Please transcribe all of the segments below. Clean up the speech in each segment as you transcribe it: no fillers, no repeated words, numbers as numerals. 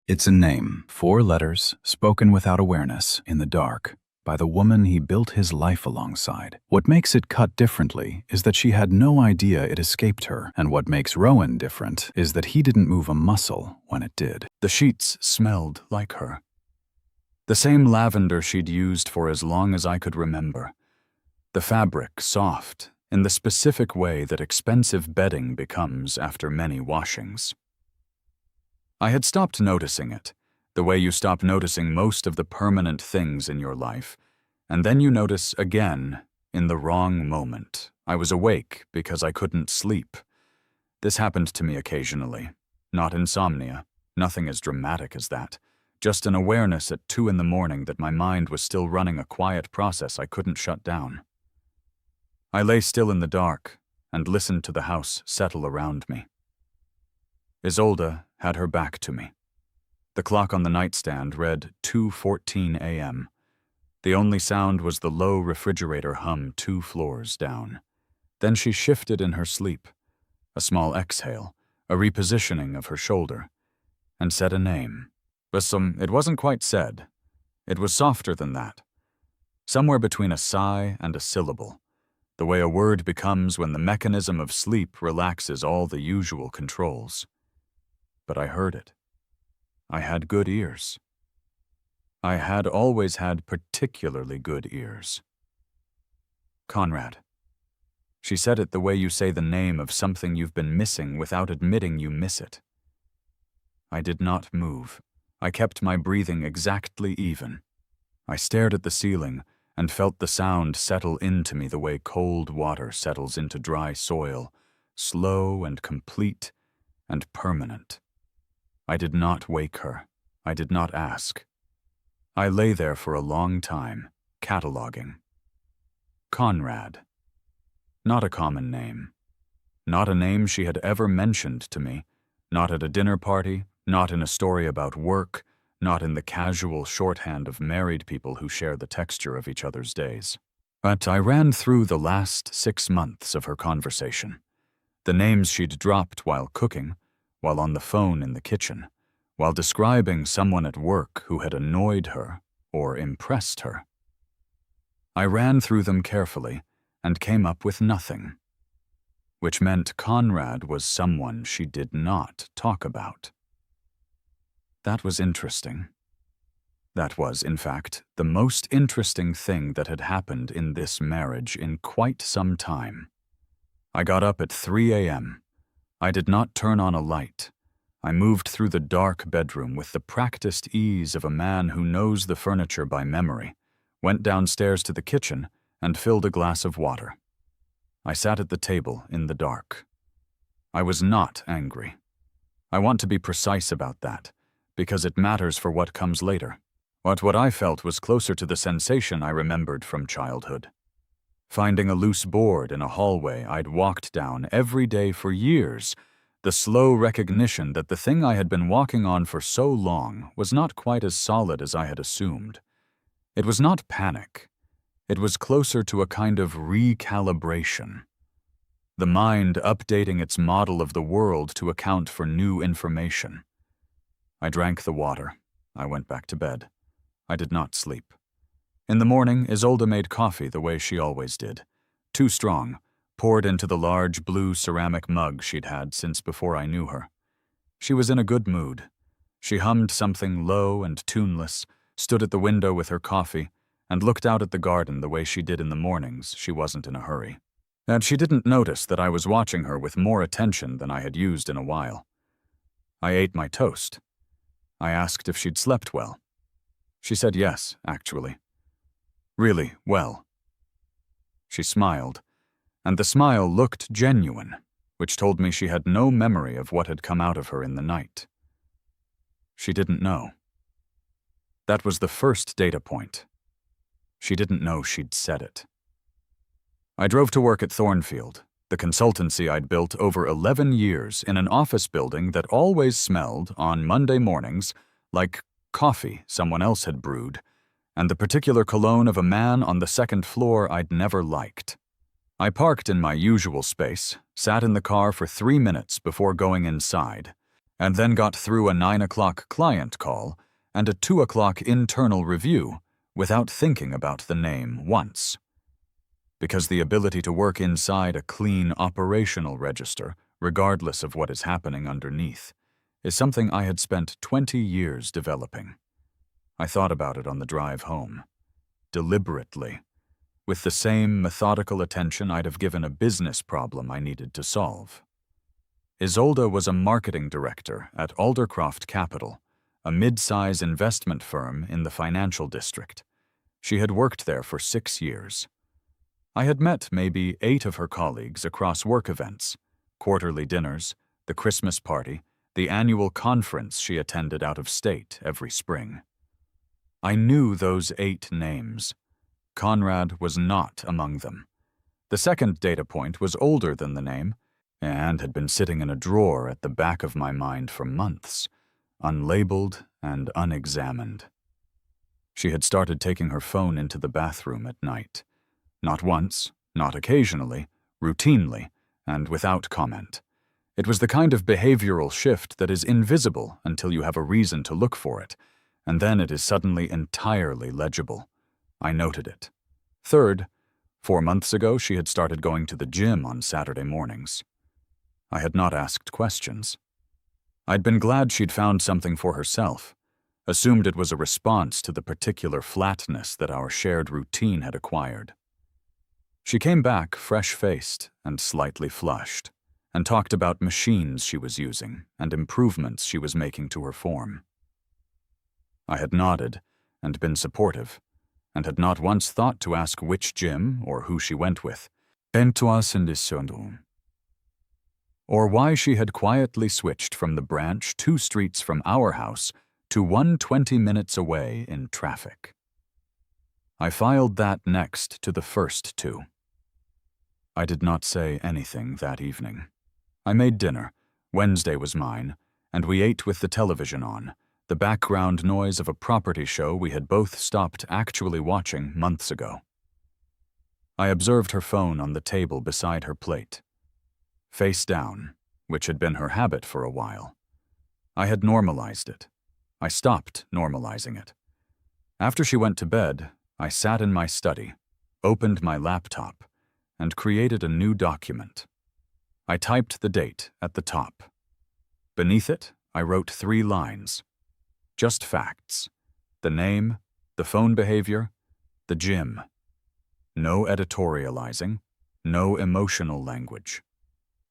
It's a name, 4 letters, spoken without awareness, in the dark, by the woman he built his life alongside. What makes it cut differently is that she had no idea it escaped her, and what makes Rowan different is that he didn't move a muscle when it did. The sheets smelled like her. The same lavender she'd used for as long as I could remember. The fabric soft, in the specific way that expensive bedding becomes after many washings. I had stopped noticing it, the way you stop noticing most of the permanent things in your life, and then you notice again in the wrong moment. I was awake because I couldn't sleep. This happened to me occasionally. Not insomnia, nothing as dramatic as that. Just an awareness at 2 in the morning that my mind was still running a quiet process I couldn't shut down. I lay still in the dark and listened to the house settle around me. Isolde had her back to me. The clock on the nightstand read 2:14 a.m. The only sound was the low refrigerator hum 2 floors down. Then she shifted in her sleep, a small exhale, a repositioning of her shoulder, and said a name. It wasn't quite said. It was softer than that. Somewhere between a sigh and a syllable, the way a word becomes when the mechanism of sleep relaxes all the usual controls. But I heard it. I had good ears. I had always had particularly good ears. Conrad. She said it the way you say the name of something you've been missing without admitting you miss it. I did not move. I kept my breathing exactly even. I stared at the ceiling and felt the sound settle into me the way cold water settles into dry soil, slow and complete and permanent. I did not wake her. I did not ask. I lay there for a long time, cataloging. Conrad. Not a common name. Not a name she had ever mentioned to me, not at a dinner party, not in a story about work, not in the casual shorthand of married people who share the texture of each other's days. But I ran through the last 6 months of her conversation. The names she'd dropped while cooking, while on the phone in the kitchen, while describing someone at work who had annoyed her or impressed her. I ran through them carefully and came up with nothing, which meant Conrad was someone she did not talk about. That was interesting. That was, in fact, the most interesting thing that had happened in this marriage in quite some time. I got up at 3 a.m. I did not turn on a light. I moved through the dark bedroom with the practiced ease of a man who knows the furniture by memory, went downstairs to the kitchen, and filled a glass of water. I sat at the table in the dark. I was not angry. I want to be precise about that, because it matters for what comes later. What I felt was closer to the sensation I remembered from childhood. Finding a loose board in a hallway I'd walked down every day for years, the slow recognition that the thing I had been walking on for so long was not quite as solid as I had assumed. It was not panic. It was closer to a kind of recalibration. The mind updating its model of the world to account for new information. I drank the water. I went back to bed. I did not sleep. In the morning, Isolde made coffee the way she always did. Too strong, poured into the large blue ceramic mug she'd had since before I knew her. She was in a good mood. She hummed something low and tuneless, stood at the window with her coffee, and looked out at the garden the way she did in the mornings. She wasn't in a hurry. And she didn't notice that I was watching her with more attention than I had used in a while. I ate my toast. I asked if she'd slept well. She said yes, actually. Really well. She smiled, and the smile looked genuine, which told me she had no memory of what had come out of her in the night. She didn't know. That was the first data point. She didn't know she'd said it. I drove to work at Thornfield, the consultancy I'd built over 11 years in an office building that always smelled, on Monday mornings, like coffee someone else had brewed, and the particular cologne of a man on the 2nd floor I'd never liked. I parked in my usual space, sat in the car for 3 minutes before going inside, and then got through a 9 o'clock client call and a 2 o'clock internal review without thinking about the name once. Because the ability to work inside a clean operational register, regardless of what is happening underneath, is something I had spent 20 years developing. I thought about it on the drive home, deliberately, with the same methodical attention I'd have given a business problem I needed to solve. Isolde was a marketing director at Aldercroft Capital, a mid-size investment firm in the financial district. She had worked there for 6 years. I had met maybe 8 of her colleagues across work events, quarterly dinners, the Christmas party, the annual conference she attended out of state every spring. I knew those 8 names. Conrad was not among them. The second data point was older than the name, and had been sitting in a drawer at the back of my mind for months, unlabeled and unexamined. She had started taking her phone into the bathroom at night. Not once, not occasionally, routinely, and without comment. It was the kind of behavioral shift that is invisible until you have a reason to look for it, and then it is suddenly entirely legible. I noted it. Third, 4 months ago she had started going to the gym on Saturday mornings. I had not asked questions. I'd been glad she'd found something for herself, assumed it was a response to the particular flatness that our shared routine had acquired. She came back fresh-faced and slightly flushed, and talked about machines she was using and improvements she was making to her form. I had nodded and been supportive, and had not once thought to ask which gym or who she went with, or why she had quietly switched from the branch 2 streets from our house to one 20 minutes away in traffic. I filed that next to the first 2. I did not say anything that evening. I made dinner. Wednesday was mine, and we ate with the television on, the background noise of a property show we had both stopped actually watching months ago. I observed her phone on the table beside her plate. Face down, which had been her habit for a while. I had normalized it. I stopped normalizing it. After she went to bed, I sat in my study, opened my laptop, and created a new document. I typed the date at the top. Beneath it, I wrote 3 lines. Just facts. The name, the phone behavior, the gym. No editorializing, no emotional language.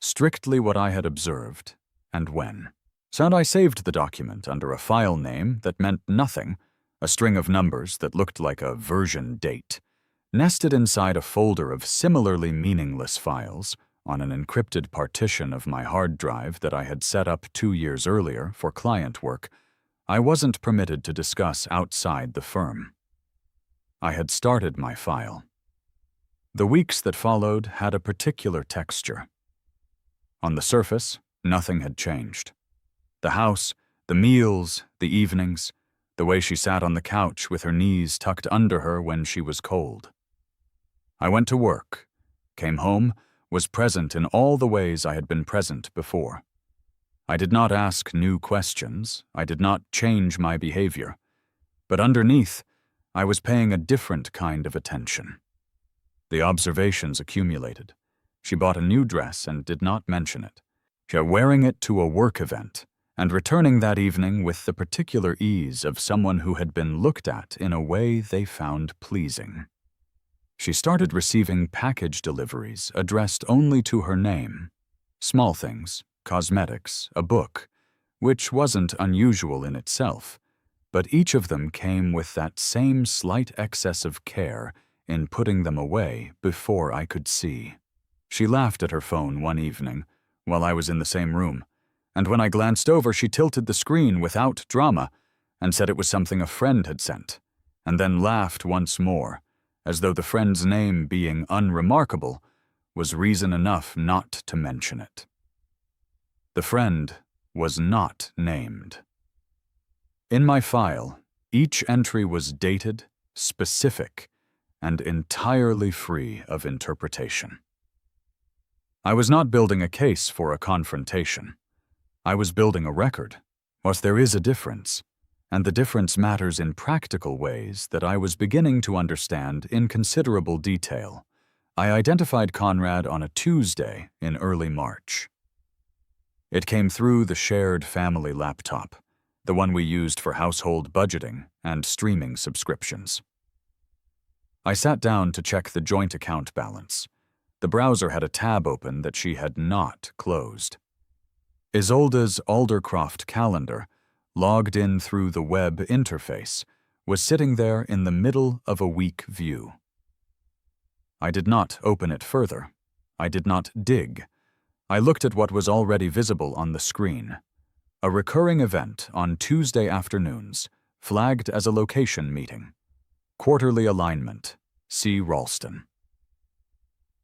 Strictly what I had observed, and when. So I saved the document under a file name that meant nothing, a string of numbers that looked like a version date, nested inside a folder of similarly meaningless files on an encrypted partition of my hard drive that I had set up 2 years earlier for client work. I wasn't permitted to discuss outside the firm. I had started my file. The weeks that followed had a particular texture. On the surface, nothing had changed. The house, the meals, the evenings, the way she sat on the couch with her knees tucked under her when she was cold. I went to work, came home, was present in all the ways I had been present before. I did not ask new questions, I did not change my behavior. But underneath, I was paying a different kind of attention. The observations accumulated. She bought a new dress and did not mention it. She was wearing it to a work event, and returning that evening with the particular ease of someone who had been looked at in a way they found pleasing. She started receiving package deliveries addressed only to her name. Small things, cosmetics, a book, which wasn't unusual in itself, but each of them came with that same slight excess of care in putting them away before I could see. She laughed at her phone one evening, while I was in the same room, and when I glanced over she tilted the screen without drama and said it was something a friend had sent, and then laughed once more, as though the friend's name being unremarkable was reason enough not to mention it. The friend was not named. In my file, each entry was dated, specific, and entirely free of interpretation. I was not building a case for a confrontation. I was building a record. But there is a difference, and the difference matters in practical ways that I was beginning to understand in considerable detail. I identified Conrad on a Tuesday in early March. It came through the shared family laptop, the one we used for household budgeting and streaming subscriptions. I sat down to check the joint account balance. The browser had a tab open that she had not closed. Isolde's Aldercroft calendar, logged in through the web interface, was sitting there in the middle of a week view. I did not open it further. I did not dig. I looked at what was already visible on the screen. A recurring event on Tuesday afternoons, flagged as a location meeting. Quarterly alignment. C. Ralston.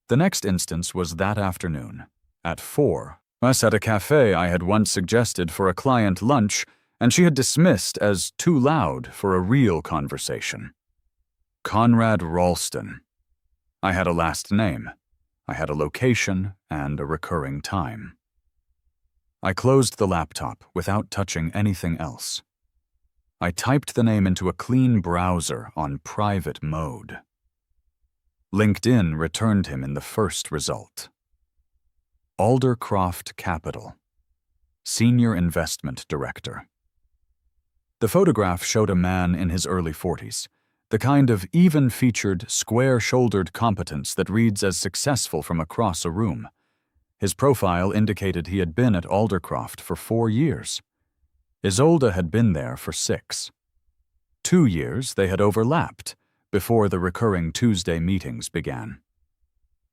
The next instance was that afternoon, at 4, us at a cafe I had once suggested for a client lunch, and she had dismissed as too loud for a real conversation. Conrad Ralston. I had a last name. I had a location and a recurring time. I closed the laptop without touching anything else. I typed the name into a clean browser on private mode. LinkedIn returned him in the first result. Aldercroft Capital, Senior Investment Director. The photograph showed a man in his early 40s, the kind of even-featured, square-shouldered competence that reads as successful from across a room. His profile indicated he had been at Aldercroft for 4 years. Isolde had been there for 6. 2 years they had overlapped before the recurring Tuesday meetings began.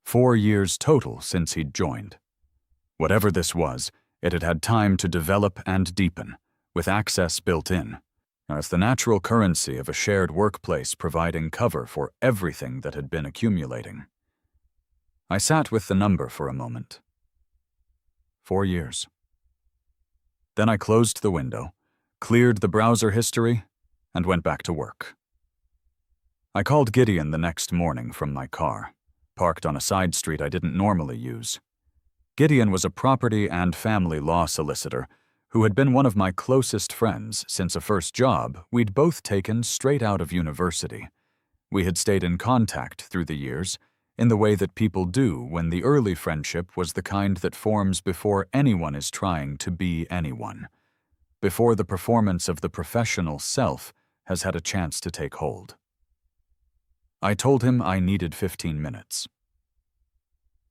4 years total since he'd joined. Whatever this was, it had had time to develop and deepen, with access built in, as the natural currency of a shared workplace providing cover for everything that had been accumulating. I sat with the number for a moment. 4 years. Then I closed the window, cleared the browser history, and went back to work. I called Gideon the next morning from my car, parked on a side street I didn't normally use. Gideon was a property and family law solicitor who had been one of my closest friends since a first job we'd both taken straight out of university. We had stayed in contact through the years, in the way that people do when the early friendship was the kind that forms before anyone is trying to be anyone, before the performance of the professional self has had a chance to take hold. I told him I needed 15 minutes.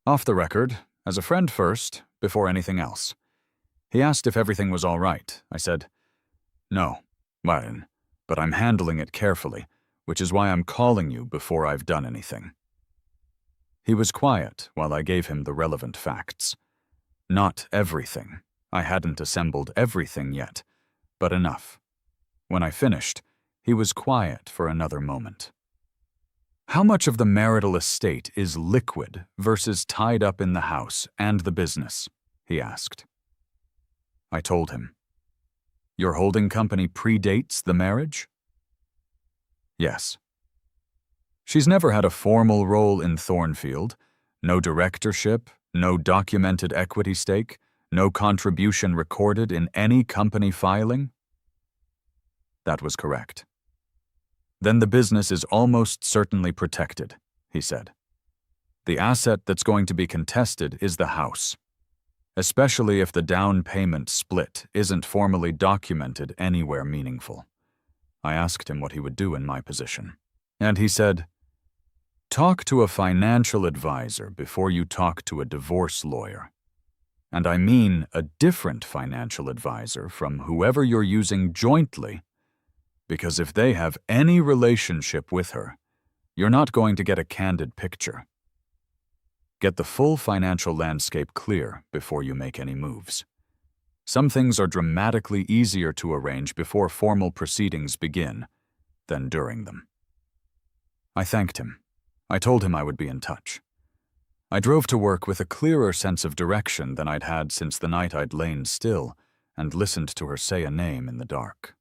Off the record, as a friend first, before anything else. He asked if everything was all right. I said, "No, Martin, but I'm handling it carefully, which is why I'm calling you before I've done anything." He was quiet while I gave him the relevant facts. Not everything. I hadn't assembled everything yet, but enough. When I finished, he was quiet for another moment. "How much of the marital estate is liquid versus tied up in the house and the business?" he asked. I told him. "Your holding company predates the marriage?" "Yes." "She's never had a formal role in Thornfield, no directorship, no documented equity stake, no contribution recorded in any company filing?" That was correct. "Then the business is almost certainly protected," he said. "The asset that's going to be contested is the house, especially if the down payment split isn't formally documented anywhere meaningful." I asked him what he would do in my position, and he said, "Talk to a financial advisor before you talk to a divorce lawyer. And I mean a different financial advisor from whoever you're using jointly, because if they have any relationship with her, you're not going to get a candid picture. Get the full financial landscape clear before you make any moves. Some things are dramatically easier to arrange before formal proceedings begin than during them." I thanked him. I told him I would be in touch. I drove to work with a clearer sense of direction than I'd had since the night I'd lain still and listened to her say a name in the dark.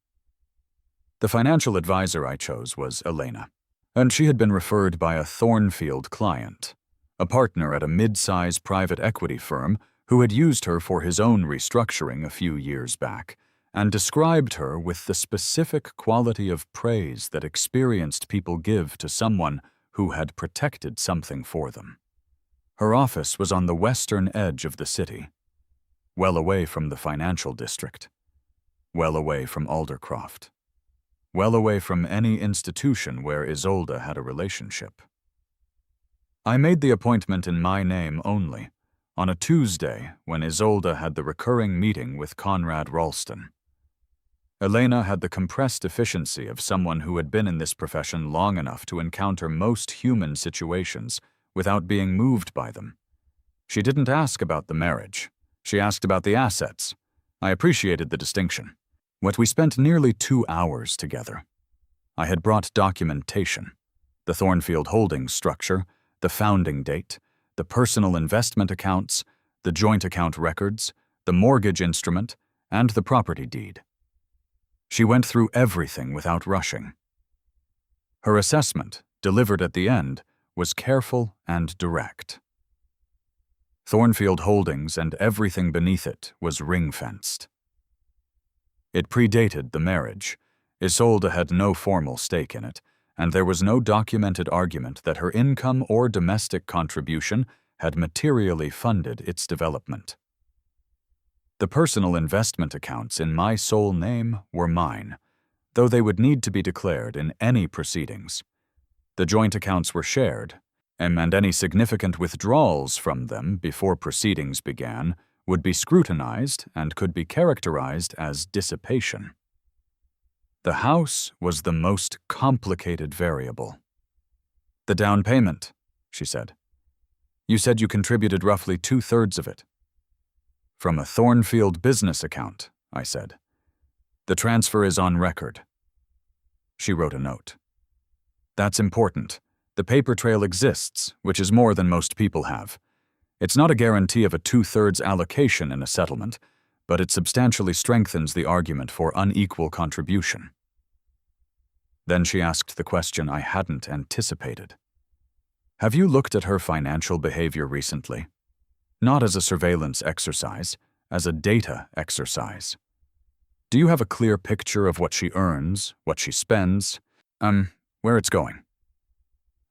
The financial advisor I chose was Elena, and she had been referred by a Thornfield client, a partner at a mid-size private equity firm who had used her for his own restructuring a few years back, and described her with the specific quality of praise that experienced people give to someone who had protected something for them. Her office was on the western edge of the city, well away from the financial district, well away from Aldercroft, well away from any institution where Isolde had a relationship. I made the appointment in my name only, on a Tuesday when Isolde had the recurring meeting with Conrad Ralston. Elena had the compressed efficiency of someone who had been in this profession long enough to encounter most human situations without being moved by them. She didn't ask about the marriage. She asked about the assets. I appreciated the distinction. But we spent nearly 2 hours together. I had brought documentation, the Thornfield Holdings structure, the founding date, the personal investment accounts, the joint account records, the mortgage instrument, and the property deed. She went through everything without rushing. Her assessment, delivered at the end, was careful and direct. Thornfield Holdings and everything beneath it was ring-fenced. It predated the marriage. Isolde had no formal stake in it, and there was no documented argument that her income or domestic contribution had materially funded its development. The personal investment accounts in my sole name were mine, though they would need to be declared in any proceedings. The joint accounts were shared, and any significant withdrawals from them before proceedings began would be scrutinized and could be characterized as dissipation. The house was the most complicated variable. "The down payment," she said. "You said you contributed roughly 2/3 of it." "From a Thornfield business account," I said. "The transfer is on record." She wrote a note. "That's important. The paper trail exists, which is more than most people have. It's not a guarantee of a 2/3 allocation in a settlement, but it substantially strengthens the argument for unequal contribution." Then she asked the question I hadn't anticipated. "Have you looked at her financial behavior recently? Not as a surveillance exercise, as a data exercise. Do you have a clear picture of what she earns, what she spends, where it's going?"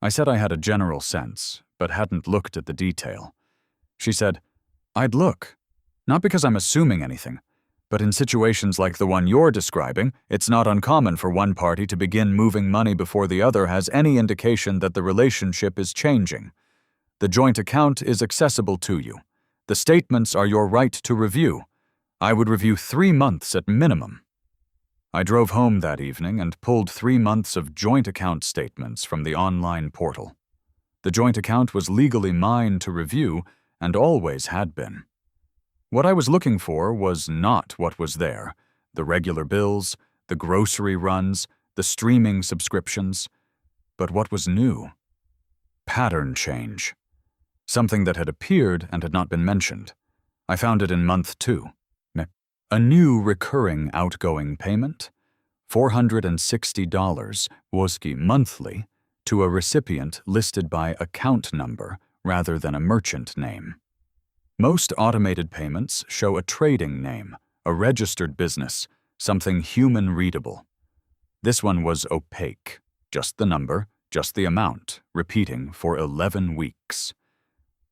I said I had a general sense, but hadn't looked at the detail. She said, "I'd look. Not because I'm assuming anything, but in situations like the one you're describing, it's not uncommon for one party to begin moving money before the other has any indication that the relationship is changing. The joint account is accessible to you. The statements are your right to review. I would review 3 months at minimum." I drove home that evening and pulled 3 months of joint account statements from the online portal. The joint account was legally mine to review and always had been. What I was looking for was not what was there: the regular bills, the grocery runs, the streaming subscriptions, but what was new. Pattern change. Something that had appeared and had not been mentioned. I found it in month 2. A new recurring outgoing payment, $460 WOSKI monthly, to a recipient listed by account number rather than a merchant name. Most automated payments show a trading name, a registered business, something human readable. This one was opaque, just the number, just the amount, repeating for 11 weeks.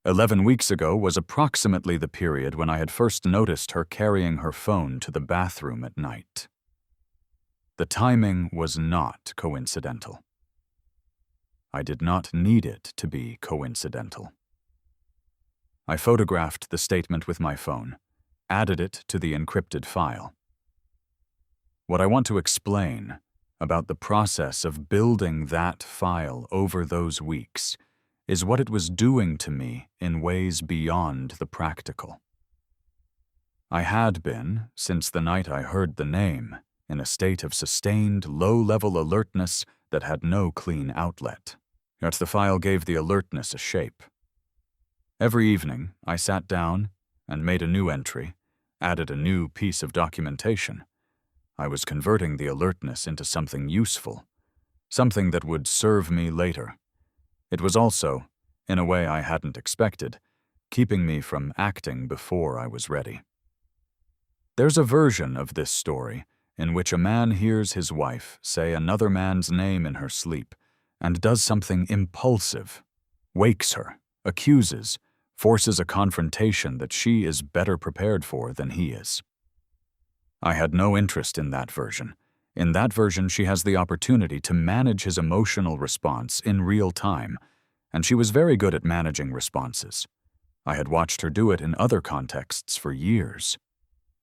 11 weeks ago was approximately the period when I had first noticed her carrying her phone to the bathroom at night. The timing was not coincidental. I did not need it to be coincidental. I photographed the statement with my phone, added it to the encrypted file. What I want to explain about the process of building that file over those weeks is what it was doing to me in ways beyond the practical. I had been, since the night I heard the name, in a state of sustained, low-level alertness that had no clean outlet. Yet the file gave the alertness a shape. Every evening, I sat down and made a new entry, added a new piece of documentation. I was converting the alertness into something useful, something that would serve me later. It was also, in a way I hadn't expected, keeping me from acting before I was ready. There's a version of this story in which a man hears his wife say another man's name in her sleep and does something impulsive, wakes her, accuses, forces a confrontation that she is better prepared for than he is. I had no interest in that version. In that version, she has the opportunity to manage his emotional response in real time, and she was very good at managing responses. I had watched her do it in other contexts for years.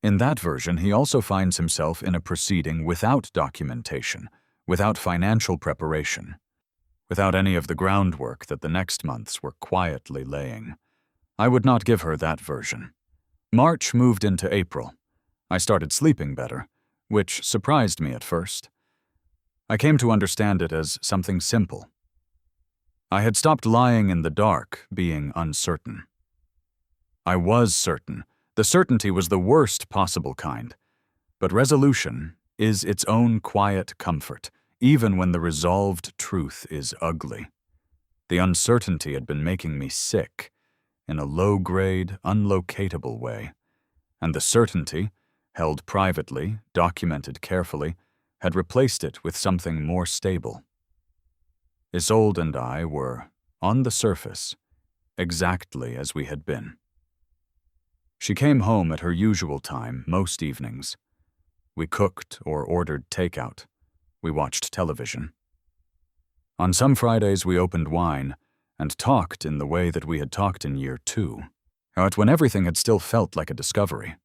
In that version, he also finds himself in a proceeding without documentation, without financial preparation, without any of the groundwork that the next months were quietly laying. I would not give her that version. March moved into April. I started sleeping better, which surprised me at first. I came to understand it as something simple. I had stopped lying in the dark, being uncertain. I was certain. The certainty was the worst possible kind. But resolution is its own quiet comfort, even when the resolved truth is ugly. The uncertainty had been making me sick, in a low-grade, unlocatable way, and the certainty, held privately, documented carefully, had replaced it with something more stable. Isolde and I were, on the surface, exactly as we had been. She came home at her usual time most evenings. We cooked or ordered takeout. We watched television. On some Fridays we opened wine and talked in the way that we had talked in year 2, but when everything had still felt like a discovery.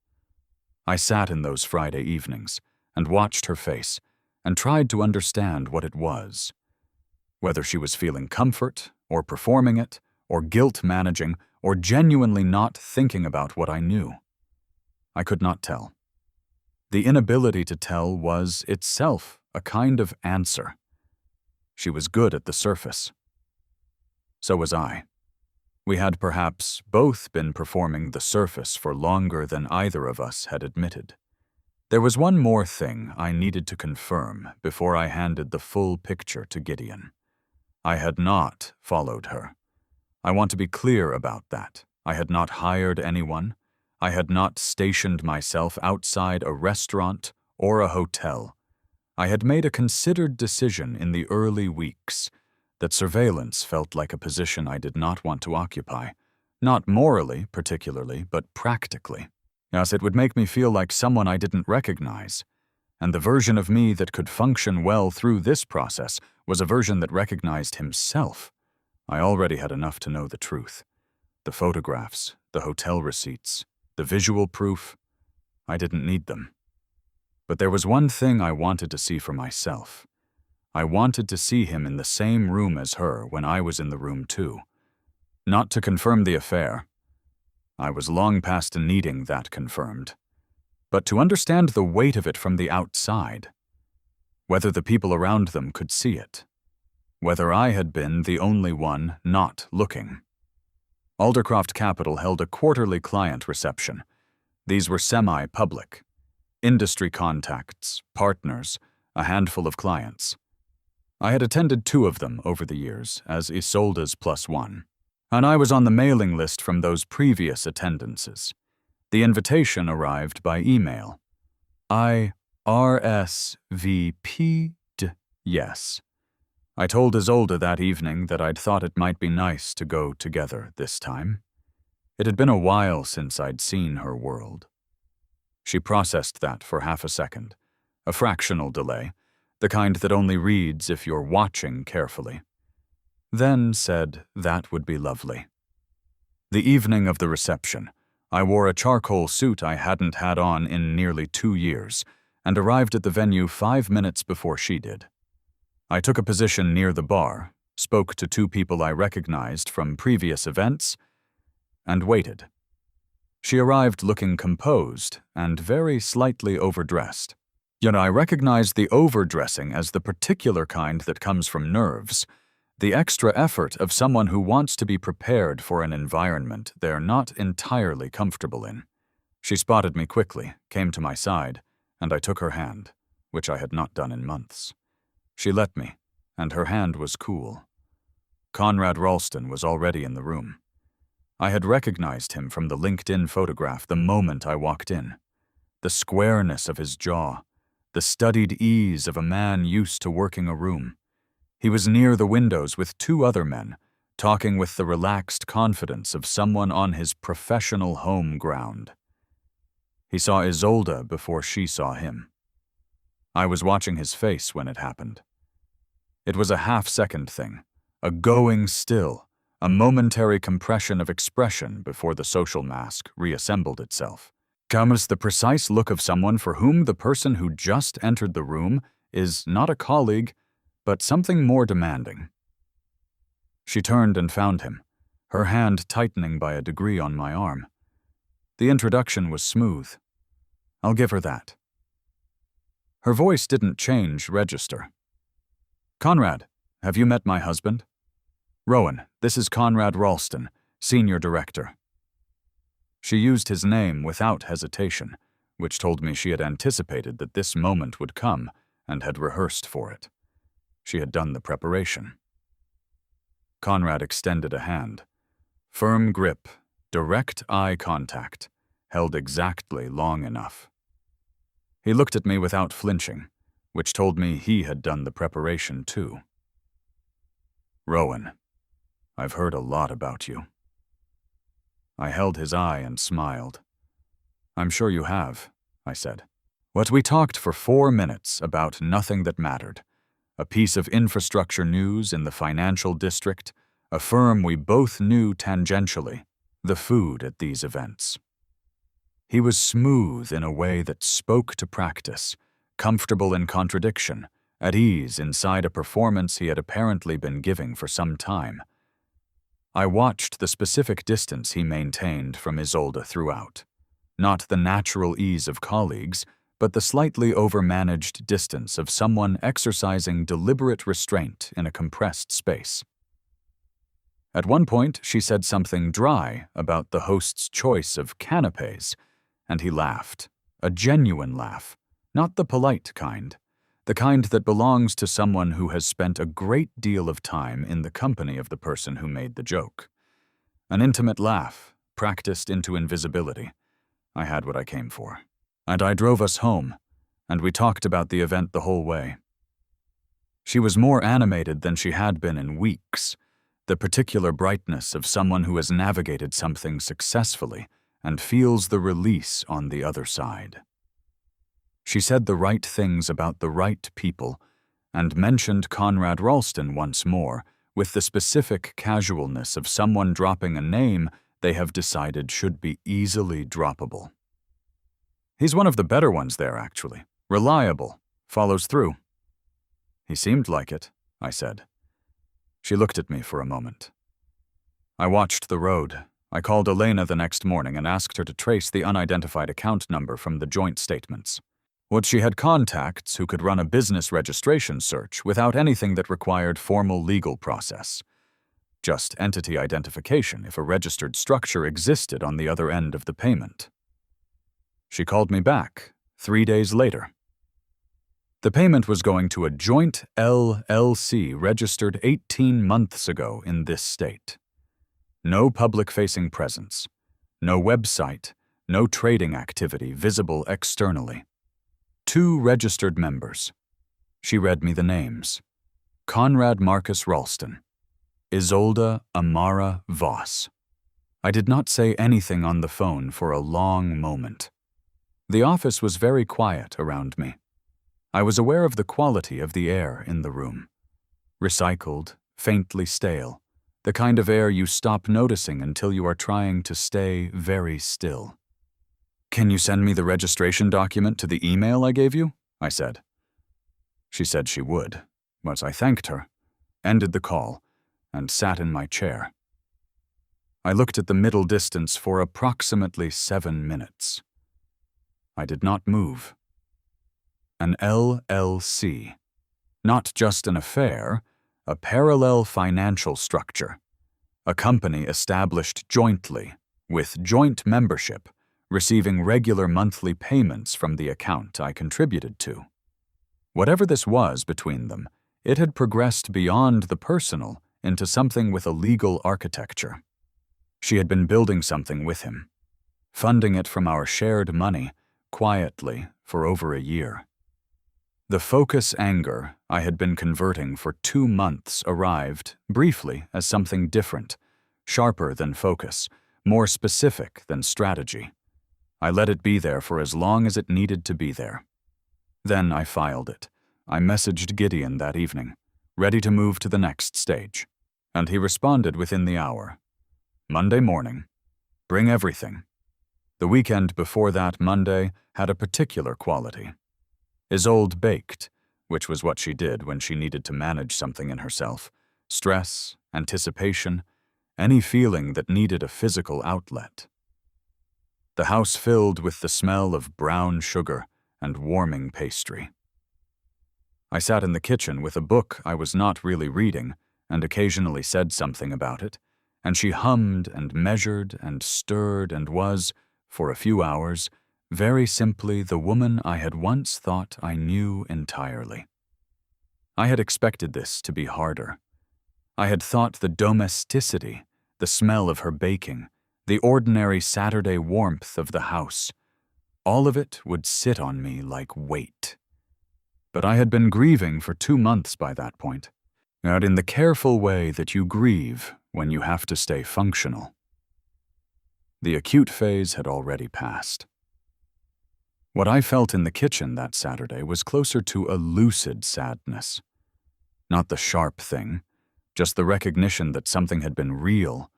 I sat in those Friday evenings and watched her face and tried to understand what it was. Whether she was feeling comfort, or performing it, or guilt managing, or genuinely not thinking about what I knew. I could not tell. The inability to tell was itself a kind of answer. She was good at the surface. So was I. We had perhaps both been performing the surface for longer than either of us had admitted. There was one more thing I needed to confirm before I handed the full picture to Gideon. I had not followed her. I want to be clear about that. I had not hired anyone. I had not stationed myself outside a restaurant or a hotel. I had made a considered decision in the early weeks that surveillance felt like a position I did not want to occupy, not morally particularly, but practically. Yes, it would make me feel like someone I didn't recognize, and the version of me that could function well through this process was a version that recognized himself. I already had enough to know the truth. The photographs, the hotel receipts, the visual proof, I didn't need them. But there was one thing I wanted to see for myself. I wanted to see him in the same room as her when I was in the room too. Not to confirm the affair. I was long past needing that confirmed. But to understand the weight of it from the outside. Whether the people around them could see it. Whether I had been the only one not looking. Aldercroft Capital held a quarterly client reception. These were semi-public. Industry contacts, partners, a handful of clients. I had attended 2 of them over the years as Isolde's +1, and I was on the mailing list from those previous attendances. The invitation arrived by email. I RSVP'd yes. I told Isolde that evening that I'd thought it might be nice to go together this time. It had been a while since I'd seen her world. She processed that for half a second, a fractional delay, the kind that only reads if you're watching carefully. Then said that would be lovely. The evening of the reception, I wore a charcoal suit I hadn't had on in nearly 2 years and arrived at the venue 5 minutes before she did. I took a position near the bar, spoke to 2 people I recognized from previous events, and waited. She arrived looking composed and very slightly overdressed. Yet I recognized the overdressing as the particular kind that comes from nerves, the extra effort of someone who wants to be prepared for an environment they're not entirely comfortable in. She spotted me quickly, came to my side, and I took her hand, which I had not done in months. She let me, and her hand was cool. Conrad Ralston was already in the room. I had recognized him from the LinkedIn photograph the moment I walked in. The squareness of his jaw, the studied ease of a man used to working a room. He was near the windows with two other men, talking with the relaxed confidence of someone on his professional home ground. He saw Isolde before she saw him. I was watching his face when it happened. It was a half-second thing, a going still, a momentary compression of expression before the social mask reassembled itself. Comes the precise look of someone for whom the person who just entered the room is not a colleague, but something more demanding. She turned and found him, her hand tightening by a degree on my arm. The introduction was smooth. I'll give her that. Her voice didn't change register. Conrad, have you met my husband? Rowan, this is Conrad Ralston, Senior Director. She used his name without hesitation, which told me she had anticipated that this moment would come and had rehearsed for it. She had done the preparation. Conrad extended a hand. Firm grip, direct eye contact, held exactly long enough. He looked at me without flinching, which told me he had done the preparation too. Rowan, I've heard a lot about you. I held his eye and smiled. I'm sure you have, I said. What we talked for 4 minutes about nothing that mattered. A piece of infrastructure news in the financial district, a firm we both knew tangentially, the food at these events. He was smooth in a way that spoke to practice, comfortable in contradiction, at ease inside a performance he had apparently been giving for some time. I watched the specific distance he maintained from Isolde throughout. Not the natural ease of colleagues, but the slightly overmanaged distance of someone exercising deliberate restraint in a compressed space. At one point, she said something dry about the host's choice of canapés, and he laughed, a genuine laugh, not the polite kind, the kind that belongs to someone who has spent a great deal of time in the company of the person who made the joke. An intimate laugh, practiced into invisibility. I had what I came for. And I drove us home, and we talked about the event the whole way. She was more animated than she had been in weeks, the particular brightness of someone who has navigated something successfully and feels the release on the other side. She said the right things about the right people, and mentioned Conrad Ralston once more, with the specific casualness of someone dropping a name they have decided should be easily droppable. He's one of the better ones there, actually. Reliable. Follows through. He seemed like it, I said. She looked at me for a moment. I watched the road. I called Elena the next morning and asked her to trace the unidentified account number from the joint statements. What she had contacts who could run a business registration search without anything that required formal legal process. Just entity identification if a registered structure existed on the other end of the payment. She called me back 3 days later. The payment was going to a joint LLC registered 18 months ago in this state. No public-facing presence, no website, no trading activity visible externally. 2 registered members. She read me the names. Conrad Marcus Ralston. Isolde Amara Voss. I did not say anything on the phone for a long moment. The office was very quiet around me. I was aware of the quality of the air in the room. Recycled, faintly stale, the kind of air you stop noticing until you are trying to stay very still. Can you send me the registration document to the email I gave you? I said. She said she would, but I thanked her, ended the call, and sat in my chair. I looked at the middle distance for approximately 7 minutes. I did not move. An LLC. Not just an affair, a parallel financial structure. A company established jointly, with joint membership, receiving regular monthly payments from the account I contributed to. Whatever this was between them, it had progressed beyond the personal into something with a legal architecture. She had been building something with him, funding it from our shared money, quietly, for over a year. The focus anger I had been converting for 2 months arrived, briefly, as something different, sharper than focus, more specific than strategy. I let it be there for as long as it needed to be there. Then I filed it. I messaged Gideon that evening, ready to move to the next stage, and he responded within the hour. Monday morning. Bring everything. The weekend before that Monday had a particular quality. Isolde baked, which was what she did when she needed to manage something in herself. Stress, anticipation, any feeling that needed a physical outlet. The house filled with the smell of brown sugar and warming pastry. I sat in the kitchen with a book I was not really reading and occasionally said something about it, and she hummed and measured and stirred and was, for a few hours, very simply the woman I had once thought I knew entirely. I had expected this to be harder. I had thought the domesticity, the smell of her baking, the ordinary Saturday warmth of the house, all of it would sit on me like weight. But I had been grieving for 2 months by that point, and in the careful way that you grieve when you have to stay functional. The acute phase had already passed. What I felt in the kitchen that Saturday was closer to a lucid sadness. Not the sharp thing, just the recognition that something had been real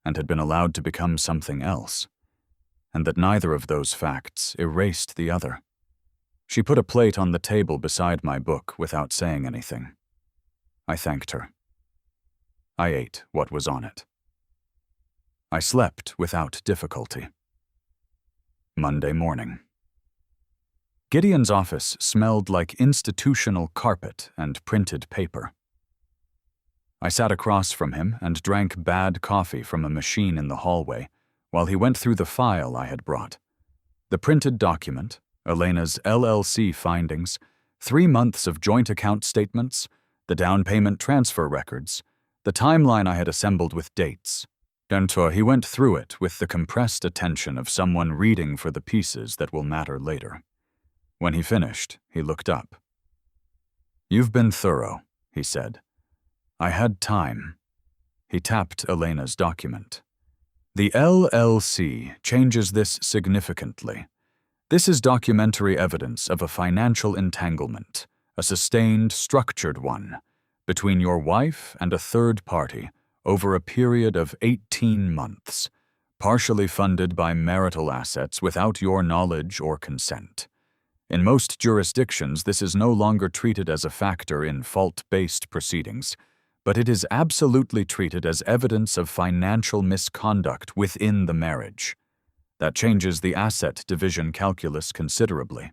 and had been allowed to become something else, and that neither of those facts erased the other. She put a plate on the table beside my book without saying anything. I thanked her. I ate what was on it. I slept without difficulty. Monday morning. Gideon's office smelled like institutional carpet and printed paper. I sat across from him and drank bad coffee from a machine in the hallway while he went through the file I had brought. The printed document, Elena's LLC findings, 3 months of joint account statements, the down payment transfer records, the timeline I had assembled with dates. He went through it with the compressed attention of someone reading for the pieces that will matter later. When he finished, he looked up. "You've been thorough," he said. "I had time." He tapped Elena's document. "The LLC changes this significantly. This is documentary evidence of a financial entanglement, a sustained, structured one, between your wife and a third party over a period of 18 months, partially funded by marital assets without your knowledge or consent. In most jurisdictions, this is no longer treated as a factor in fault-based proceedings, but it is absolutely treated as evidence of financial misconduct within the marriage. That changes the asset division calculus considerably."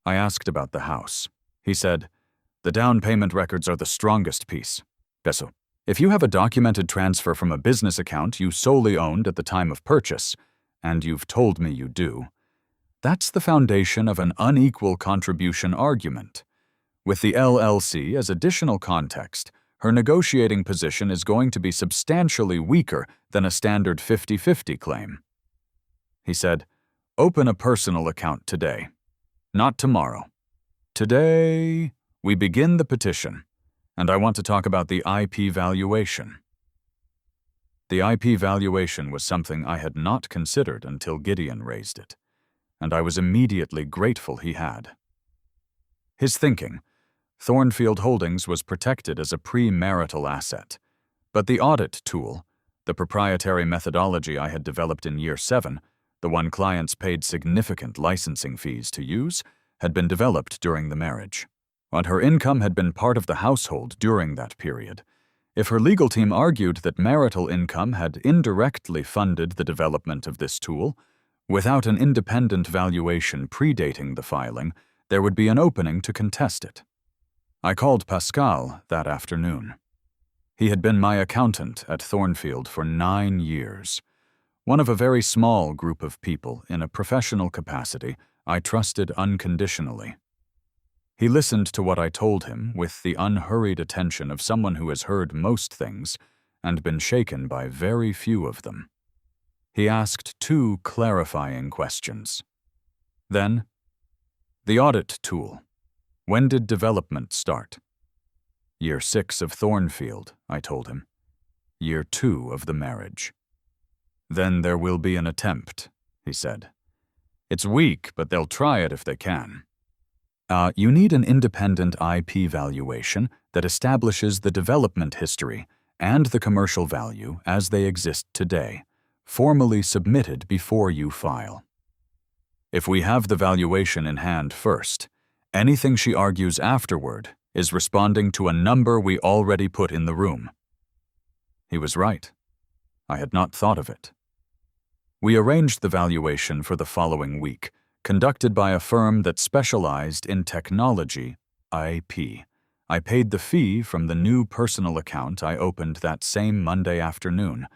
I asked about the house. He said, "The down payment records are the strongest piece. Peso, if you have a documented transfer from a business account you solely owned at the time of purchase, and you've told me you do, that's the foundation of an unequal contribution argument. With the LLC as additional context, her negotiating position is going to be substantially weaker than a standard 50-50 claim." He said, "Open a personal account today. Not tomorrow. Today, we begin the petition, and I want to talk about the IP valuation." The IP valuation was something I had not considered until Gideon raised it, and I was immediately grateful he had. His thinking: Thornfield Holdings was protected as a pre-marital asset, but the audit tool, the proprietary methodology I had developed in year 7, the one clients paid significant licensing fees to use, had been developed during the marriage. And her income had been part of the household during that period. If her legal team argued that marital income had indirectly funded the development of this tool, without an independent valuation predating the filing, there would be an opening to contest it. I called Pascal that afternoon. He had been my accountant at Thornfield for 9 years. One of a very small group of people in a professional capacity I trusted unconditionally. He listened to what I told him with the unhurried attention of someone who has heard most things and been shaken by very few of them. He asked 2 clarifying questions. Then, the audit tool. When did development start? Year 6 of Thornfield, I told him. Year 2 of the marriage. Then there will be an attempt, he said. It's weak, but they'll try it if they can. You need an independent IP valuation that establishes the development history and the commercial value as they exist today, formally submitted before you file. If we have the valuation in hand first, anything she argues afterward is responding to a number we already put in the room. He was right. I had not thought of it. We arranged the valuation for the following week, conducted by a firm that specialized in technology IP. I paid the fee from the new personal account I opened that same Monday afternoon,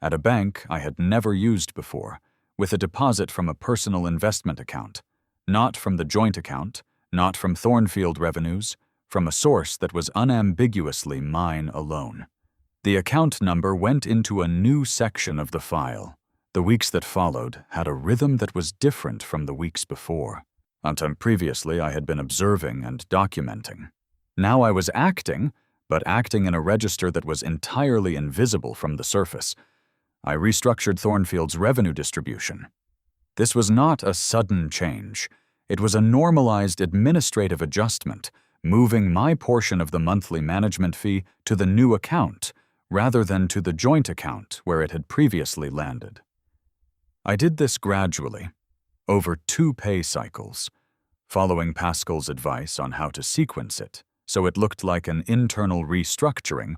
at a bank I had never used before, with a deposit from a personal investment account, not from the joint account, not from Thornfield revenues, from a source that was unambiguously mine alone. The account number went into a new section of the file. The weeks that followed had a rhythm that was different from the weeks before. Until previously I had been observing and documenting. Now I was acting, but acting in a register that was entirely invisible from the surface. I restructured Thornfield's revenue distribution. This was not a sudden change. It was a normalized administrative adjustment, moving my portion of the monthly management fee to the new account, rather than to the joint account where it had previously landed. I did this gradually, over 2 pay cycles, following Pascal's advice on how to sequence it, so it looked like an internal restructuring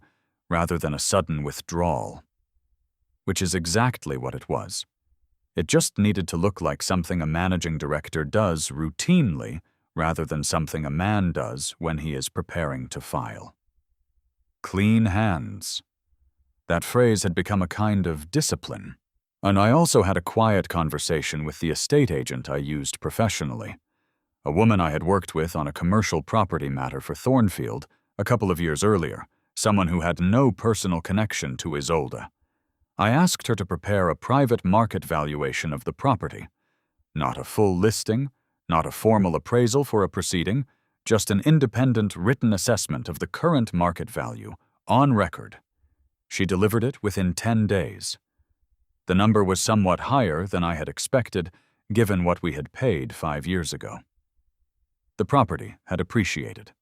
rather than a sudden withdrawal. Which is exactly what it was. It just needed to look like something a managing director does routinely rather than something a man does when he is preparing to file. Clean hands. That phrase had become a kind of discipline. And I also had a quiet conversation with the estate agent I used professionally, a woman I had worked with on a commercial property matter for Thornfield a couple of years earlier, someone who had no personal connection to Isolde. I asked her to prepare a private market valuation of the property. Not a full listing, not a formal appraisal for a proceeding, just an independent written assessment of the current market value, on record. She delivered it within 10 days. The number was somewhat higher than I had expected, given what we had paid 5 years ago. The property had appreciated.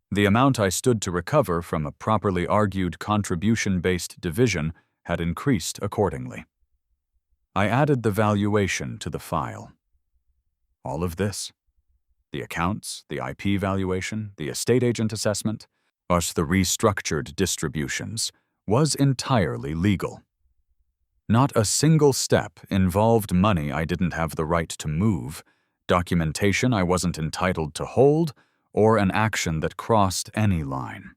The amount I stood to recover from a properly argued contribution-based division had increased accordingly. I added the valuation to the file. All of this, the accounts, the IP valuation, the estate agent assessment, plus the restructured distributions, was entirely legal. Not a single step involved money I didn't have the right to move, documentation I wasn't entitled to hold, or an action that crossed any line.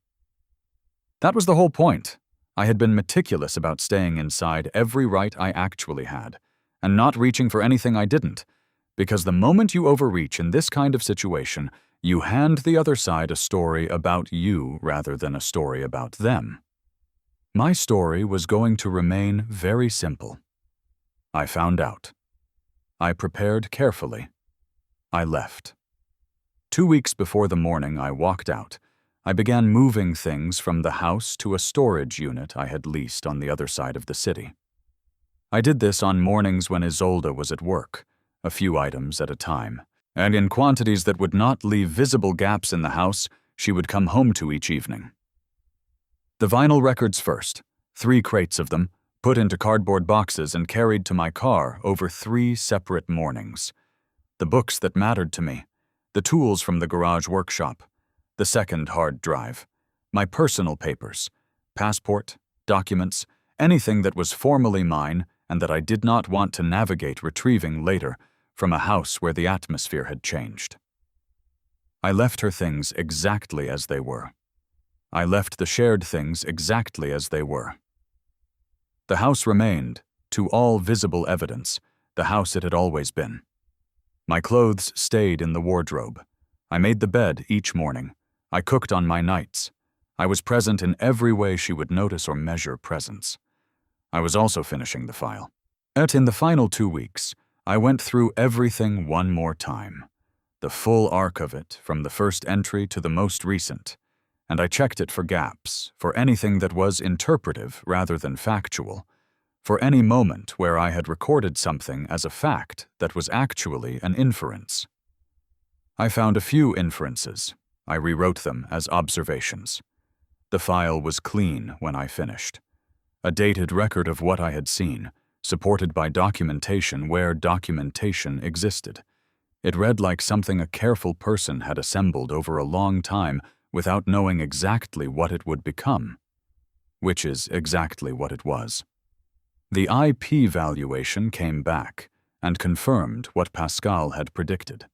That was the whole point. I had been meticulous about staying inside every right I actually had, and not reaching for anything I didn't, because the moment you overreach in this kind of situation, you hand the other side a story about you rather than a story about them. My story was going to remain very simple. I found out. I prepared carefully. I left. 2 weeks before the morning I walked out, I began moving things from the house to a storage unit I had leased on the other side of the city. I did this on mornings when Isolde was at work, a few items at a time, and in quantities that would not leave visible gaps in the house she would come home to each evening. The vinyl records first, 3 crates of them, put into cardboard boxes and carried to my car over 3 separate mornings. The books that mattered to me, the tools from the garage workshop, the second hard drive, my personal papers, passport, documents, anything that was formally mine and that I did not want to navigate retrieving later from a house where the atmosphere had changed. I left her things exactly as they were. I left the shared things exactly as they were. The house remained, to all visible evidence, the house it had always been. My clothes stayed in the wardrobe. I made the bed each morning. I cooked on my nights. I was present in every way she would notice or measure presence. I was also finishing the file. In the final 2 weeks, I went through everything one more time, the full arc of it from the first entry to the most recent, and I checked it for gaps, for anything that was interpretive rather than factual, for any moment where I had recorded something as a fact that was actually an inference. I found a few inferences. I rewrote them as observations. The file was clean when I finished. A dated record of what I had seen, supported by documentation where documentation existed. It read like something a careful person had assembled over a long time without knowing exactly what it would become, which is exactly what it was. The IP valuation came back and confirmed what Pascal had predicted.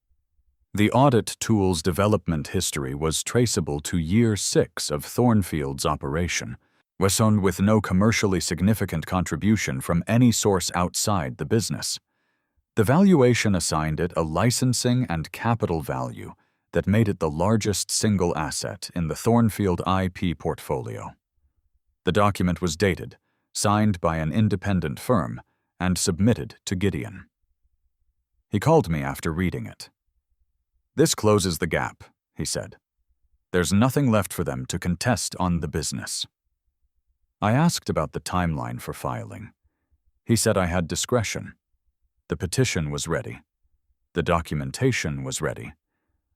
The audit tool's development history was traceable to year 6 of Thornfield's operation, with no commercially significant contribution from any source outside the business. The valuation assigned it a licensing and capital value that made it the largest single asset in the Thornfield IP portfolio. The document was dated, signed by an independent firm, and submitted to Gideon. He called me after reading it. "This closes the gap," he said. "There's nothing left for them to contest on the business." I asked about the timeline for filing. He said I had discretion. The petition was ready. The documentation was ready.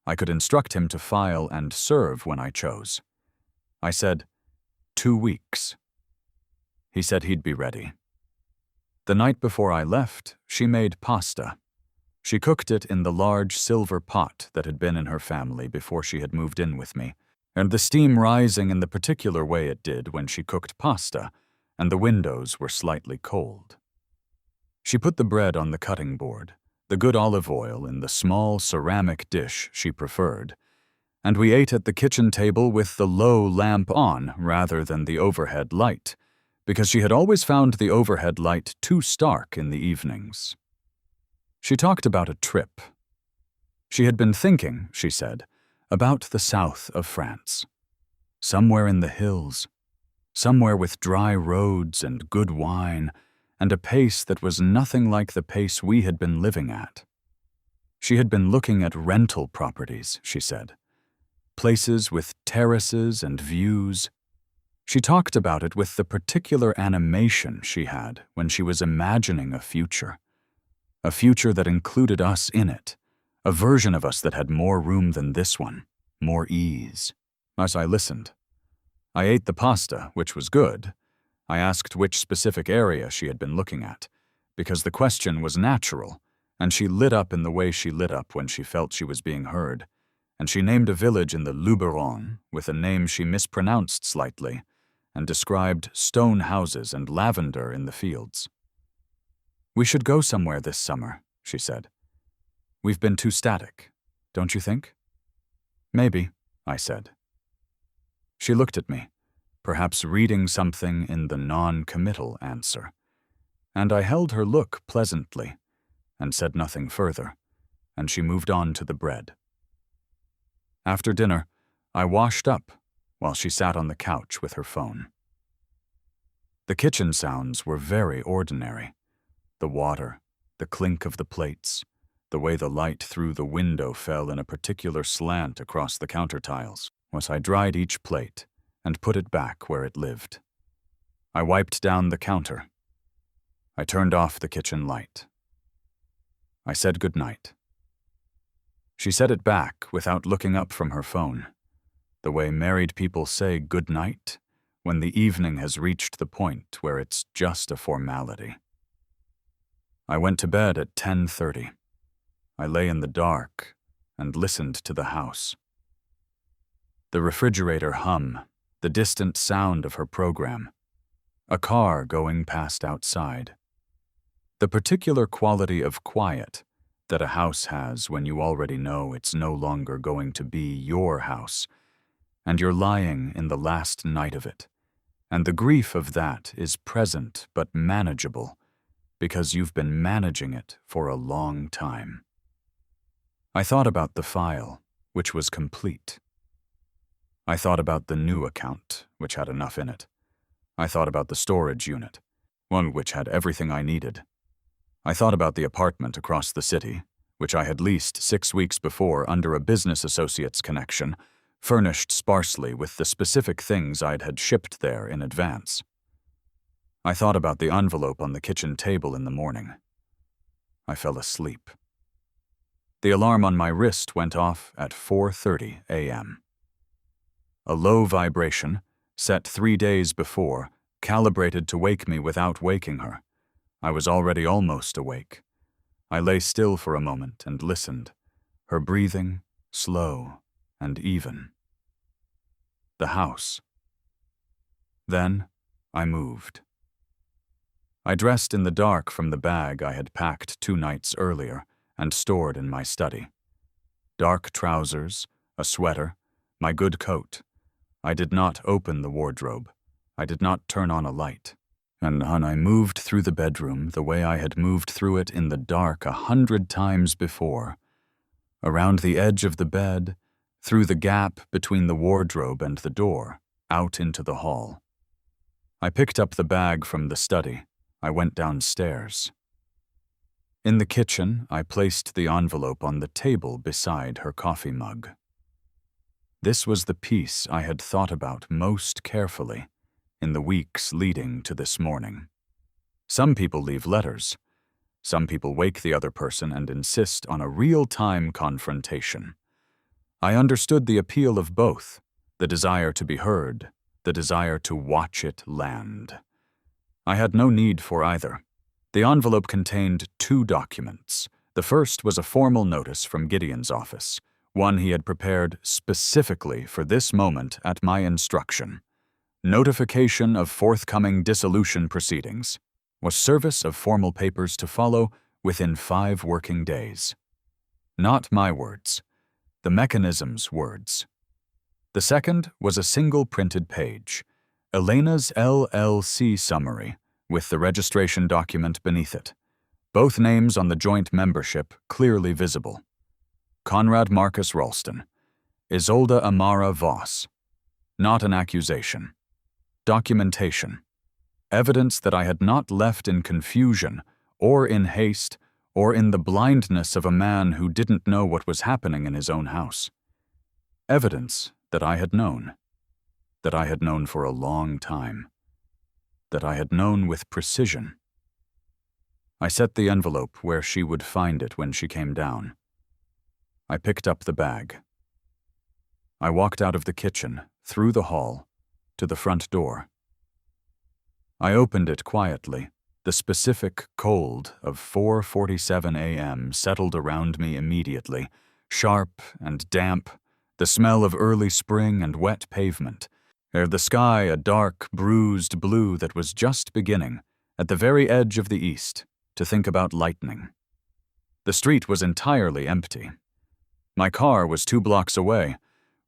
I could instruct him to file and serve when I chose. I said, 2 weeks. He said he'd be ready. The night before I left, she made pasta. She cooked it in the large silver pot that had been in her family before she had moved in with me, and the steam rising in the particular way it did when she cooked pasta, and the windows were slightly cold. She put the bread on the cutting board, the good olive oil in the small ceramic dish she preferred, and we ate at the kitchen table with the low lamp on rather than the overhead light, because she had always found the overhead light too stark in the evenings. She talked about a trip. She had been thinking, she said, about the south of France. Somewhere in the hills, somewhere with dry roads and good wine, and a pace that was nothing like the pace we had been living at. She had been looking at rental properties, she said, places with terraces and views. She talked about it with the particular animation she had when she was imagining a future that included us in it, a version of us that had more room than this one, more ease. As I listened, I ate the pasta, which was good. I asked which specific area she had been looking at, because the question was natural, and she lit up in the way she lit up when she felt she was being heard, and she named a village in the Luberon with a name she mispronounced slightly, and described stone houses and lavender in the fields. "We should go somewhere this summer," she said. "We've been too static, don't you think?" "Maybe," I said. She looked at me, perhaps reading something in the non-committal answer, and I held her look pleasantly and said nothing further, and she moved on to the bread. After dinner, I washed up while she sat on the couch with her phone. The kitchen sounds were very ordinary. The water, the clink of the plates, the way the light through the window fell in a particular slant across the counter tiles, as I dried each plate and put it back where it lived. I wiped down the counter. I turned off the kitchen light. I said good night. She said it back without looking up from her phone, the way married people say good night when the evening has reached the point where it's just a formality. I went to bed at 10:30. I lay in the dark and listened to the house. The refrigerator hum, the distant sound of her program, a car going past outside. The particular quality of quiet that a house has when you already know it's no longer going to be your house, and you're lying in the last night of it, and the grief of that is present but manageable, because you've been managing it for a long time. I thought about the file, which was complete. I thought about the new account, which had enough in it. I thought about the storage unit, one which had everything I needed. I thought about the apartment across the city, which I had leased 6 weeks before under a business associate's connection, furnished sparsely with the specific things I'd had shipped there in advance. I thought about the envelope on the kitchen table in the morning. I fell asleep. The alarm on my wrist went off at 4:30 a.m. A low vibration, set 3 days before, calibrated to wake me without waking her. I was already almost awake. I lay still for a moment and listened, her breathing slow and even. The house. Then I moved. I dressed in the dark from the bag I had packed 2 nights earlier and stored in my study. Dark trousers, a sweater, my good coat. I did not open the wardrobe. I did not turn on a light. And I moved through the bedroom the way I had moved through it in the dark 100 times before. Around the edge of the bed, through the gap between the wardrobe and the door, out into the hall. I picked up the bag from the study. I went downstairs. In the kitchen, I placed the envelope on the table beside her coffee mug. This was the piece I had thought about most carefully in the weeks leading to this morning. Some people leave letters. Some people wake the other person and insist on a real-time confrontation. I understood the appeal of both, the desire to be heard, the desire to watch it land. I had no need for either. The envelope contained 2 documents. The first was a formal notice from Gideon's office, one he had prepared specifically for this moment at my instruction. Notification of forthcoming dissolution proceedings. Was service of formal papers to follow within 5 working days. Not my words. The mechanism's words. The second was a single printed page, Elena's LLC summary, with the registration document beneath it. Both names on the joint membership clearly visible. Conrad Marcus Ralston. Isolde Amara Voss. Not an accusation. Documentation. Evidence that I had not left in confusion, or in haste, or in the blindness of a man who didn't know what was happening in his own house. Evidence that I had known for a long time, that I had known with precision. I set the envelope where she would find it when she came down. I picked up the bag. I walked out of the kitchen, through the hall, to the front door. I opened it quietly. The specific cold of 4:47 a.m. settled around me immediately, sharp and damp, the smell of early spring and wet pavement, ere the sky a dark, bruised blue that was just beginning, at the very edge of the east, to think about lightning. The street was entirely empty. My car was 2 blocks away,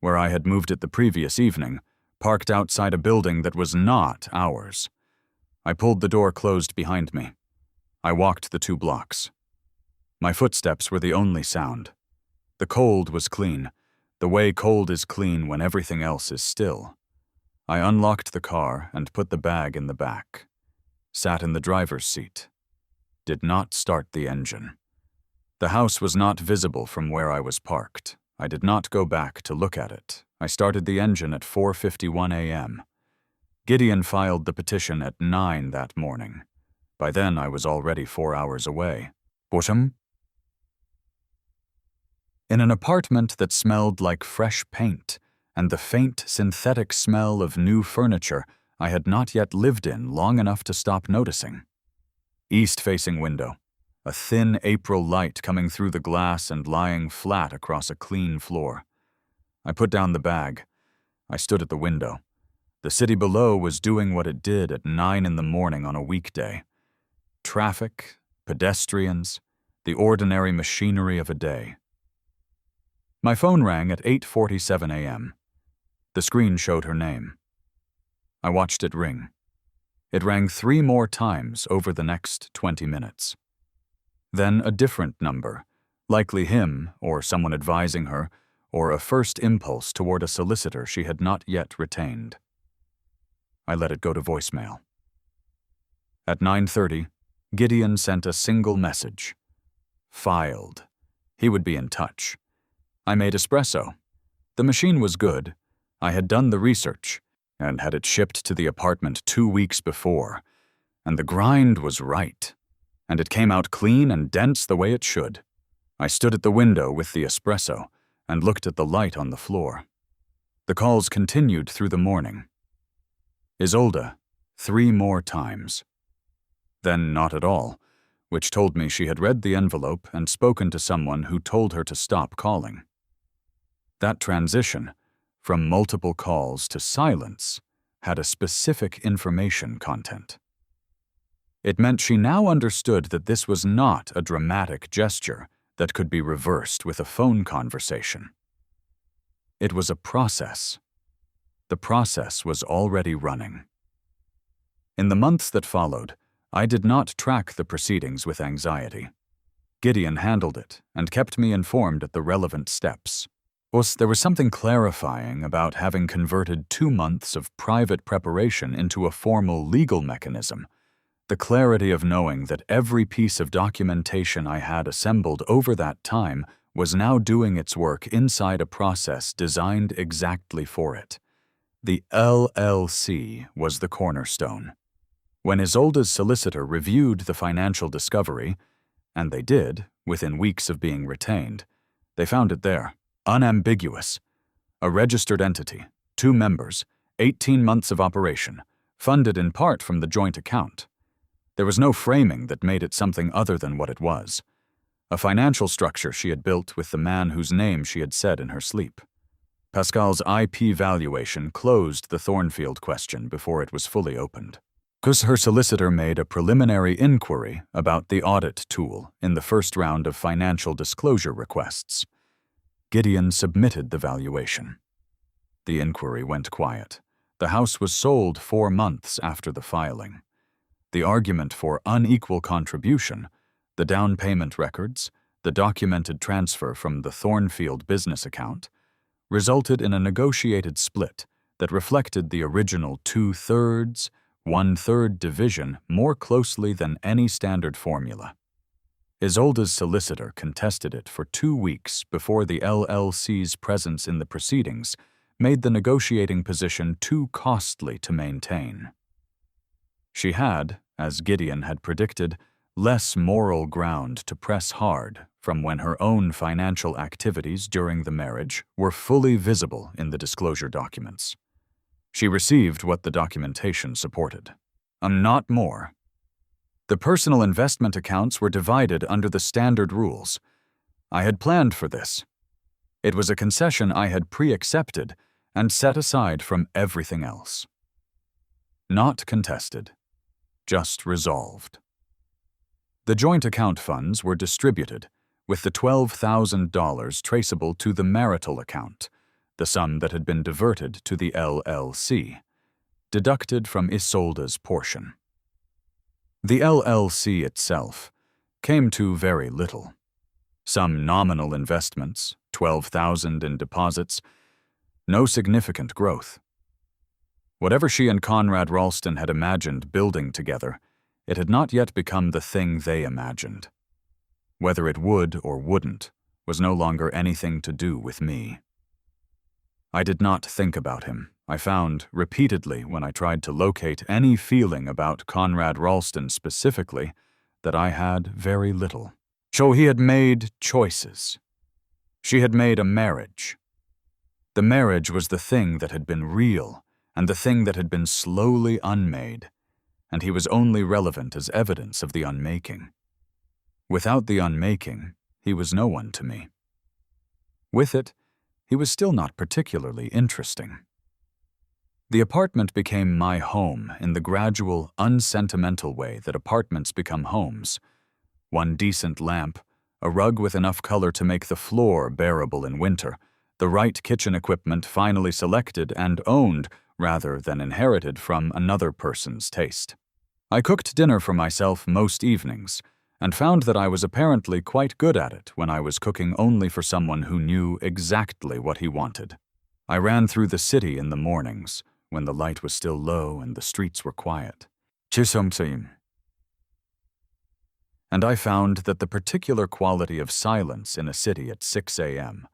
where I had moved it the previous evening, parked outside a building that was not ours. I pulled the door closed behind me. I walked the 2 blocks. My footsteps were the only sound. The cold was clean, the way cold is clean when everything else is still. I unlocked the car and put the bag in the back. Sat in the driver's seat. Did not start the engine. The house was not visible from where I was parked. I did not go back to look at it. I started the engine at 4:51 a.m. Gideon filed the petition at 9 that morning. By then, I was already 4 hours away. Bosham? In an apartment that smelled like fresh paint and the faint synthetic smell of new furniture I had not yet lived in long enough to stop noticing. East-facing window, a thin April light coming through the glass and lying flat across a clean floor. I put down the bag. I stood at the window. The city below was doing what it did at 9 in the morning on a weekday. Traffic, pedestrians, the ordinary machinery of a day. My phone rang at 8:47 a.m. The screen showed her name. I watched it ring. It rang 3 more times over the next 20 minutes. Then a different number, likely him or someone advising her, or a first impulse toward a solicitor she had not yet retained. I let it go to voicemail. At 9:30, Gideon sent a single message. Filed. He would be in touch. I made espresso. The machine was good. I had done the research and had it shipped to the apartment 2 weeks before. And the grind was right. And it came out clean and dense the way it should. I stood at the window with the espresso and looked at the light on the floor. The calls continued through the morning. Isolde, 3 more times. Then not at all, which told me she had read the envelope and spoken to someone who told her to stop calling. That transition, from multiple calls to silence, had a specific information content. It meant she now understood that this was not a dramatic gesture that could be reversed with a phone conversation. It was a process. The process was already running. In the months that followed, I did not track the proceedings with anxiety. Gideon handled it and kept me informed at the relevant steps. There was something clarifying about having converted 2 months of private preparation into a formal legal mechanism. The clarity of knowing that every piece of documentation I had assembled over that time was now doing its work inside a process designed exactly for it. The LLC was the cornerstone. When Isolde's solicitor reviewed the financial discovery, and they did, within weeks of being retained, they found it there, unambiguous. A registered entity, 2 members, 18 months of operation, funded in part from the joint account. There was no framing that made it something other than what it was. A financial structure she had built with the man whose name she had said in her sleep. Pascal's IP valuation closed the Thornfield question before it was fully opened. Her solicitor made a preliminary inquiry about the audit tool in the first round of financial disclosure requests. Gideon submitted the valuation. The inquiry went quiet. The house was sold 4 months after the filing. The argument for unequal contribution, the down payment records, the documented transfer from the Thornfield business account, resulted in a negotiated split that reflected the original 2/3, 1/3 division more closely than any standard formula. Isolde's solicitor contested it for 2 weeks before the LLC's presence in the proceedings made the negotiating position too costly to maintain. She had, as Gideon had predicted, less moral ground to press hard from when her own financial activities during the marriage were fully visible in the disclosure documents. She received what the documentation supported. Not more. The personal investment accounts were divided under the standard rules. I had planned for this. It was a concession I had pre-accepted and set aside from everything else. Not contested. Just resolved. The joint account funds were distributed, with the $12,000 traceable to the marital account, the sum that had been diverted to the LLC, deducted from Isolde's portion. The LLC itself came to very little. Some nominal investments, $12,000 in deposits, no significant growth. Whatever she and Conrad Ralston had imagined building together, it had not yet become the thing they imagined. Whether it would or wouldn't was no longer anything to do with me. I did not think about him. I found, repeatedly when I tried to locate any feeling about Conrad Ralston specifically, that I had very little. So he had made choices. She had made a marriage. The marriage was the thing that had been real, and the thing that had been slowly unmade, and he was only relevant as evidence of the unmaking. Without the unmaking, he was no one to me. With it, he was still not particularly interesting. The apartment became my home in the gradual, unsentimental way that apartments become homes. One decent lamp, a rug with enough color to make the floor bearable in winter, the right kitchen equipment finally selected and owned rather than inherited from another person's taste. I cooked dinner for myself most evenings, and found that I was apparently quite good at it when I was cooking only for someone who knew exactly what he wanted. I ran through the city in the mornings, when the light was still low and the streets were quiet. And I found that the particular quality of silence in a city at 6 a.m.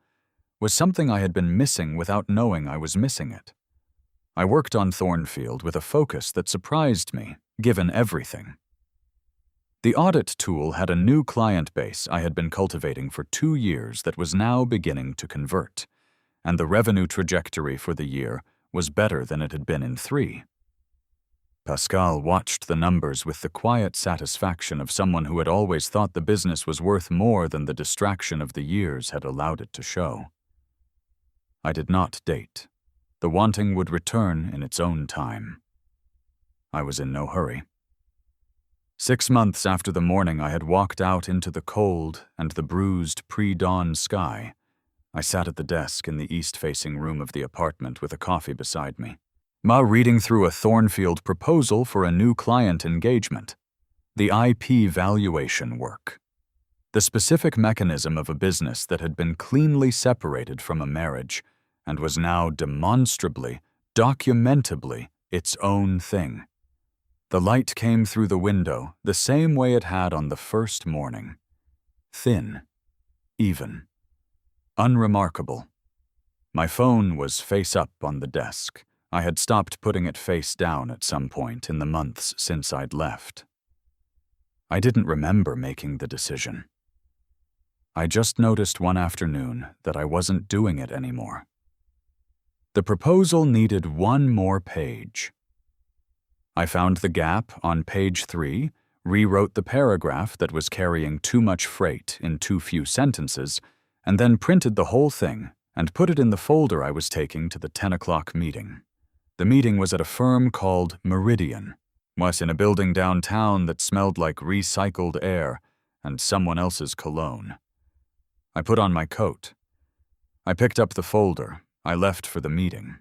was something I had been missing without knowing I was missing it. I worked on Thornfield with a focus that surprised me, given everything. The audit tool had a new client base I had been cultivating for 2 years that was now beginning to convert, and the revenue trajectory for the year was better than it had been in 3. Pascal watched the numbers with the quiet satisfaction of someone who had always thought the business was worth more than the distraction of the years had allowed it to show. I did not date. The wanting would return in its own time. I was in no hurry. 6 months after the morning I had walked out into the cold and the bruised pre-dawn sky, I sat at the desk in the east-facing room of the apartment with a coffee beside me, reading through a Thornfield proposal for a new client engagement. The IP valuation work. The specific mechanism of a business that had been cleanly separated from a marriage and was now demonstrably, documentably, its own thing. The light came through the window the same way it had on the first morning. Thin, even, unremarkable. My phone was face up on the desk. I had stopped putting it face down at some point in the months since I'd left. I didn't remember making the decision. I just noticed one afternoon that I wasn't doing it anymore. The proposal needed one more page. I found the gap on page 3, rewrote the paragraph that was carrying too much freight in too few sentences, and then printed the whole thing and put it in the folder I was taking to the 10 o'clock meeting. The meeting was at a firm called Meridian, was in a building downtown that smelled like recycled air and someone else's cologne. I put on my coat. I picked up the folder. I left for the meeting.